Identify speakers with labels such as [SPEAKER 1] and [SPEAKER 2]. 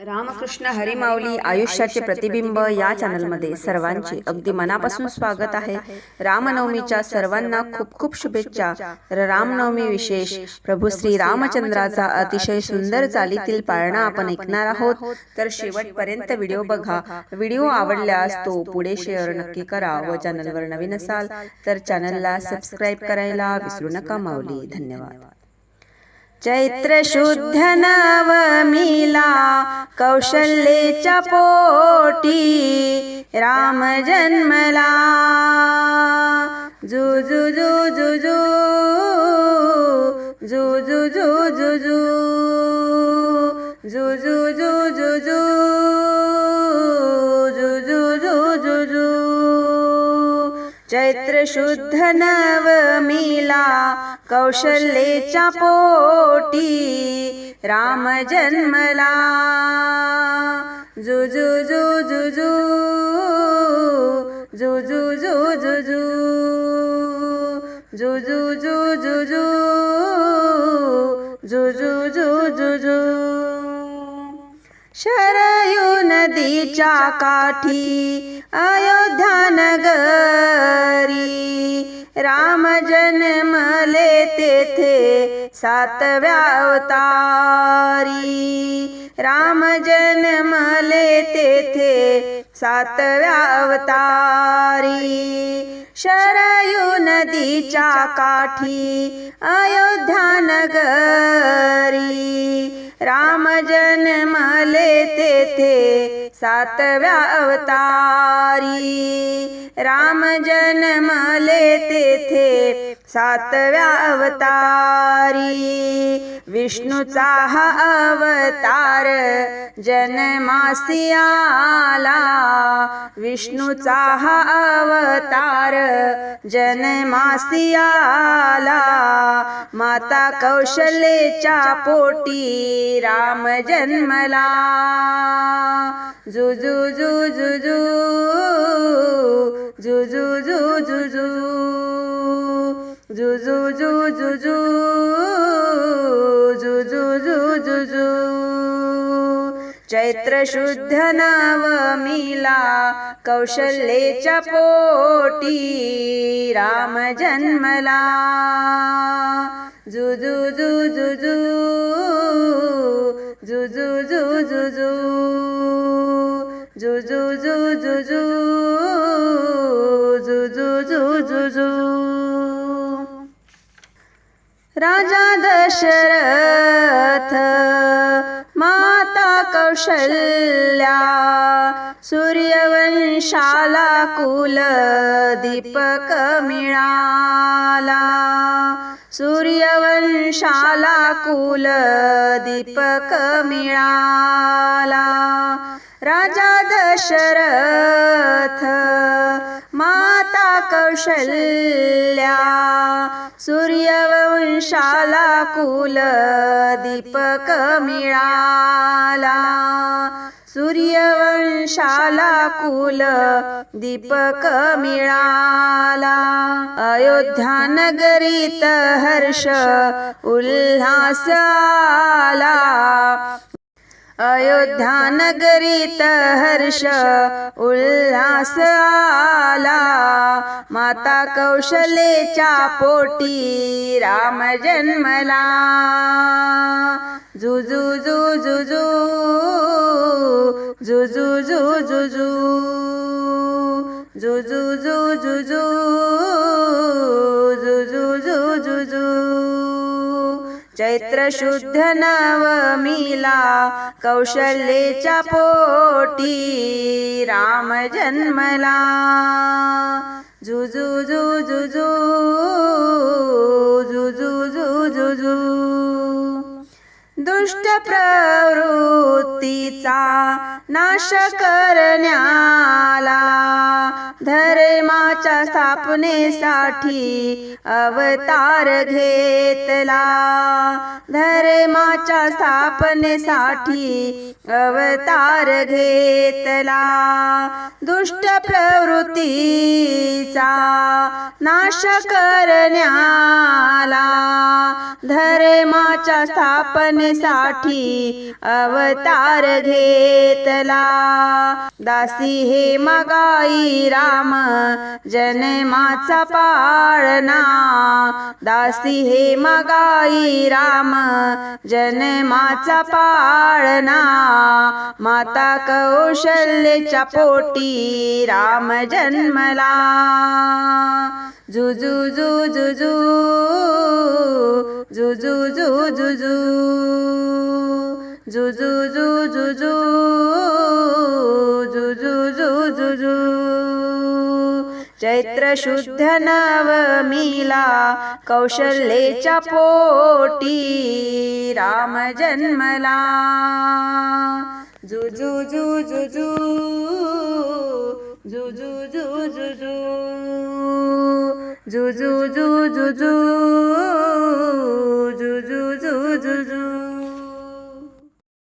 [SPEAKER 1] रामकृष्ण हरी माऊली आयुष्याचे प्रतिबिंब या चॅनलमध्ये सर्वांचे अगदी मनापासून स्वागत आहे। रामनवमीच्या सर्वांना खूप खूप शुभेच्छा। रामनवमी विशेष प्रभू श्री रामचंद्राचा अतिशय सुंदर चालीतील पाळणा आपण ऐकणार आहोत, तर शेवटपर्यंत व्हिडिओ बघा। व्हिडिओ आवडल्यास तो पुढे शेअर नक्की करा व चॅनलवर नवीन असाल तर चॅनलला सबस्क्राइब करायला विसरू नका। माऊली धन्यवाद। चैत्र शुद्ध नवमीला कौशल्येच्या पोटी राम जन्मला। जू जू जू जू जू जू जू जू जू जू जू जू जू जू जू जू जू जू। चैत्र शुद्ध नवमीला कौशल्येच्या पोटी राम जन्मला। जू जू जू जू जू जू जू जू जू जू जू जू जू जू जू जू जू जू जू। शरयू नदीच्या काठी अयोध्या नगरी राम जन्मले तेथे सातव्या अवतारी। राम जन्मले तेथे सातव्या अवतारी। शरयू नदीच्या काठी अयोध्या नगरी राम जन्मले तेथे सातव्या अवतारी। राम जन्मले तेथे सातव्या अवतारी। विष्णूचा हा अवतार जन्मासी आला। विष्णूचा हा अवतार जन्मासी आला। माता कौशल्येच्या पोटी राम जन्मला। जू जू जू जू जू जू जू जू जू जू जू जू जू जू जू जू जू जू जू। चैत्र शुद्ध नवमीला कौशल्येच्या पोटी राम जन्मला। जू जू जू जू जू जू जू जू जू जू जू जू जू जू जू जू जू जू जू। राजा दशरथ माता कौशल्या सूर्यवंशाला कुल दीपक मिळाला। सूर्यवंशाला कुल दीपक मिळाला। राजा दशरथ माता कौशल्या सूर्यवंशाला कुल दीपक मिळाला। सूर्यवंशाला कुल दीपक मिळाला। अयोध्या नगरीत हर्ष उल्हास आला। अयोध्या नगरीत हर्ष उल्हास आला। माता कौशल्येच्या पोटी राम जन्मला। जू जू जू जू जू जू जू जू जू जू जू जू जू जू जू जू जू जू। चैत्र शुद्ध नवमीला कौशल्येच्या पोटी राम जन्मला। जू जू जू जू जू जू जू जू जू जू। दुष्ट प्रवृत्तीचा नाश करण्याला धर्माच्या स्थापनेसाठी अवतार घेतला। धर्माच्या स्थापनेसाठी अवतार घेतला। दुष्ट प्रवृत्तीचा नाश करण्याला धर्माच्या स्थापनेसाठी अवतार घेतला। घेतला, दासी हे मागाई राम जन्माचा पाळणा, दासी हे मागाई राम जन्माचा पाळणा, माता कौशल्याच्या पोटी राम जन्मला. जुजू जुजू जुजू जुजू जुजू जुजू जुजू जुजू. चैत्र शुद्ध नवमीला कौशल्याच्या पोटी राम जन्मला. जुजू जुजू जुजू जुजू जुजू जुजू जुजू